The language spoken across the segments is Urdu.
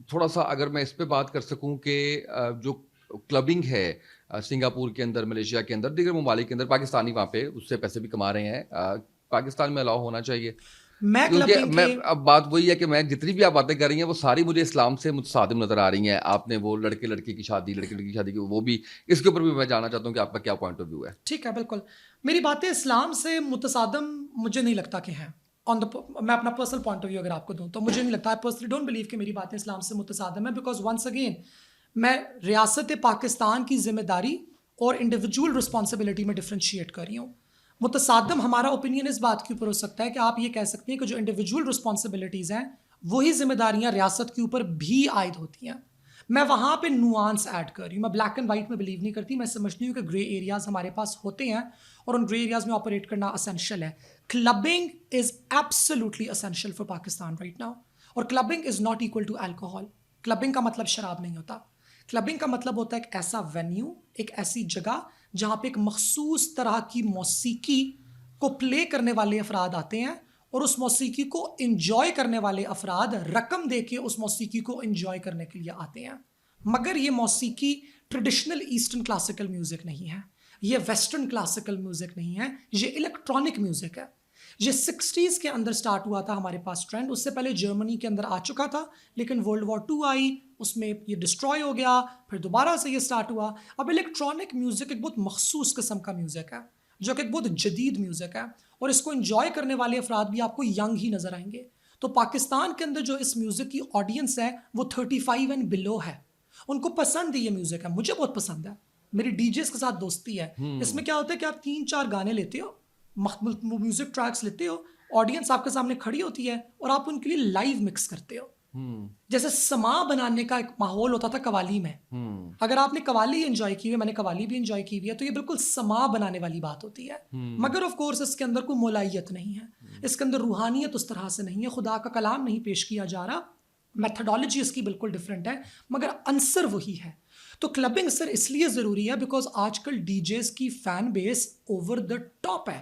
تھوڑا سا اگر میں اس پہ بات کر سکوں کہ جو کلبنگ ہے سنگاپور کے اندر، ملیشیا کے اندر، دیگر ممالک کے اندر، پاکستانی وہاں پہ اس سے پیسے بھی کما رہے ہیں، پاکستان میں الاؤ ہونا چاہیے؟ میں کیونکہ کلبنگ میں کے اب بات وہی ہے کہ میں جتنی بھی آپ باتیں کر رہی ہیں وہ ساری مجھے اسلام سے متصادم نظر آ رہی ہیں. آپ نے وہ لڑکے لڑکی کی شادی، لڑکے لڑکی کی شادی کی، وہ بھی اس کے اوپر بھی میں جاننا چاہتا ہوں کہ آپ کا کیا پوائنٹ آف ویو ہے. ٹھیک ہے، بالکل میری باتیں اسلام سے متصادم مجھے نہیں لگتا کہ ہیں. میں اپنا پرسنل پوائنٹ آف ویو اگر آپ کو دوں تو مجھے نہیں لگتا. آئی پرسنلی ڈونٹ بلیو کہ میری باتیں اسلام سے متصادم ہیں، بیکاز ونس اگین میں ریاست پاکستان کی ذمہ داری اور انڈیویجول رسپانسبلٹی میں ڈفرینشیٹ کر رہی ہوں. متصادم ہمارا اوپینین اس بات کے اوپر ہو سکتا ہے کہ آپ یہ کہہ سکتے ہیں کہ جو انڈیویجول رسپانسبلٹیز ہیں وہی ذمہ داریاں ریاست کے اوپر بھی عائد ہوتی ہیں. میں وہاں پہ نوانس ایڈ کر رہی ہوں. میں بلیک اینڈ وائٹ میں بلیو نہیں کرتی. میں سمجھتی ہوں کہ گرے ایریاز ہمارے پاس ہوتے ہیں اور ان گرے ایریاز میں آپریٹ کرنا اسینشیل ہے. Clubbing is absolutely essential for Pakistan right now. اور clubbing is not equal to alcohol. Clubbing کا مطلب شراب نہیں ہوتا. کلبنگ کا مطلب ہوتا ہے ایک ایسا وینیو، ایک ایسی جگہ جہاں پہ ایک مخصوص طرح کی موسیقی کو پلے کرنے والے افراد آتے ہیں اور اس موسیقی کو انجوائے کرنے والے افراد رقم دے کے اس موسیقی کو انجوائے کرنے کے لیے آتے ہیں. مگر یہ موسیقی ٹریڈیشنل ایسٹرن کلاسیکل میوزک نہیں ہے، یہ ویسٹرن کلاسیکل میوزک نہیں ہے، یہ الیکٹرانک میوزک ہے. یہ 60s کے اندر سٹارٹ ہوا تھا ہمارے پاس ٹرینڈ. اس سے پہلے جرمنی کے اندر آ چکا تھا، لیکن ورلڈ وار 2 آئی، اس میں یہ ڈسٹروائے ہو گیا، پھر دوبارہ سے یہ سٹارٹ ہوا. اب الیکٹرانک میوزک ایک بہت مخصوص قسم کا میوزک ہے جو کہ ایک بہت جدید میوزک ہے، اور اس کو انجوائے کرنے والے افراد بھی آپ کو ینگ ہی نظر آئیں گے. تو پاکستان کے اندر جو اس میوزک کی آڈینس ہے وہ 35 اینڈ بلو ہے. ان کو پسند ہے یہ میوزک ہے. مجھے بہت پسند ہے. میری ڈی جیز کے ساتھ دوستی ہے. اس میں کیا ہوتا ہے کہ آپ 3-4 گانے لیتے ہو، میوزک ٹریکس لیتے ہو، آڈینس آپ کے سامنے کھڑی ہوتی ہے اور آپ ان کے لیے لائیو مکس کرتے ہو. جیسے سما بنانے کا ایک ماحول ہوتا تھا قوالی میں. اگر آپ نے قوالی انجوائے کی ہوئی، میں نے قوالی بھی انجوائے کی ہوئی ہے، تو یہ بالکل سما بنانے والی بات ہوتی ہے. مگر آف کورس اس کے اندر کوئی مولائیت نہیں ہے، اس کے اندر روحانیت اس طرح سے نہیں ہے، خدا کا کلام نہیں پیش کیا جا رہا. میتھڈالوجی اس کی بالکل ڈفرینٹ ہے، مگر عنصر وہی ہے. تو کلبنگ سر اس لیے ضروری ہے بیکاز آج کل ڈی جیز کی fan base over the top ہے.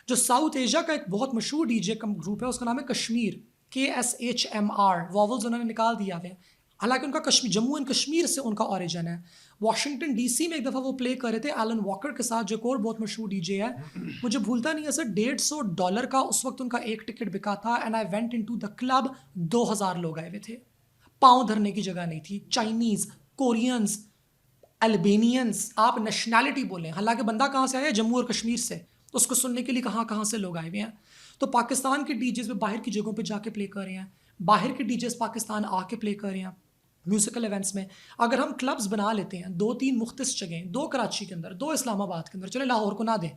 جو ساؤتھ ایشیا کا ایک بہت مشہور ڈی جے گروپ ہے، اس کا نام ہے کشمیر، KSHMR، واولز انہوں نے نکال دیا ہے. حالانکہ ان کا جموں اینڈ کشمیر سے ان کا اوریجن ہے. واشنگٹن ڈی سی میں ایک دفعہ وہ پلے کر رہے تھے ایلن واکر کے ساتھ، جو ایک اور بہت مشہور ڈی جے ہے. مجھے بھولتا نہیں ہے سر، $150 کا اس وقت ان کا ایک ٹکٹ بکا تھا. And I went into the club. 2000 لوگ آئے ہوئے تھے. پاؤں دھرنے کی جگہ نہیں تھی. چائنیز، کورینز، البینینز، آپ نیشنلٹی بولیں، حالانکہ بندہ کہاں سے آیا ہے؟ جموں اور کشمیر سے. اس کو سننے کے لیے کہاں کہاں سے لوگ آئے ہوئے ہیں. تو پاکستان کے ڈی جیز میں باہر کی جگہوں پہ جا کے پلے کر رہے ہیں، باہر کے ڈی جیز پاکستان آ کے پلے کر رہے ہیں میوزیکل ایونٹس میں. اگر ہم کلبز بنا لیتے ہیں 2-3 مختص جگہیں، 2 کراچی کے اندر، 2 اسلام آباد کے اندر، چلے لاہور کو نہ دیں،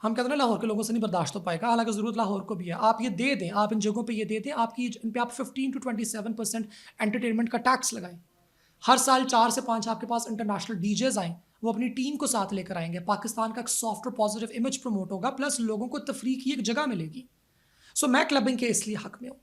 ہم کہتے ہیں لاہور کے لوگوں سے نہیں برداشت ہو پائے گا، حالانکہ ضرورت لاہور کو بھی ہے. آپ یہ دے دیں، آپ ان جگہوں پہ یہ دے دیں، آپ کی ان پہ آپ 15-27% انٹرٹینمنٹ کا ٹیکس لگائیں. ہر سال 4 سے 5 آپ کے پاس انٹرنیشنل ڈی جیز آئیں، وہ اپنی ٹیم کو ساتھ لے کر آئیں گے. پاکستان کا ایک سافٹ اور پازیٹیو امیج پروموٹ ہوگا، پلس لوگوں کو تفریح کی ایک جگہ ملے گی. سو میں کلبنگ کے اس لیے حق میں ہوں.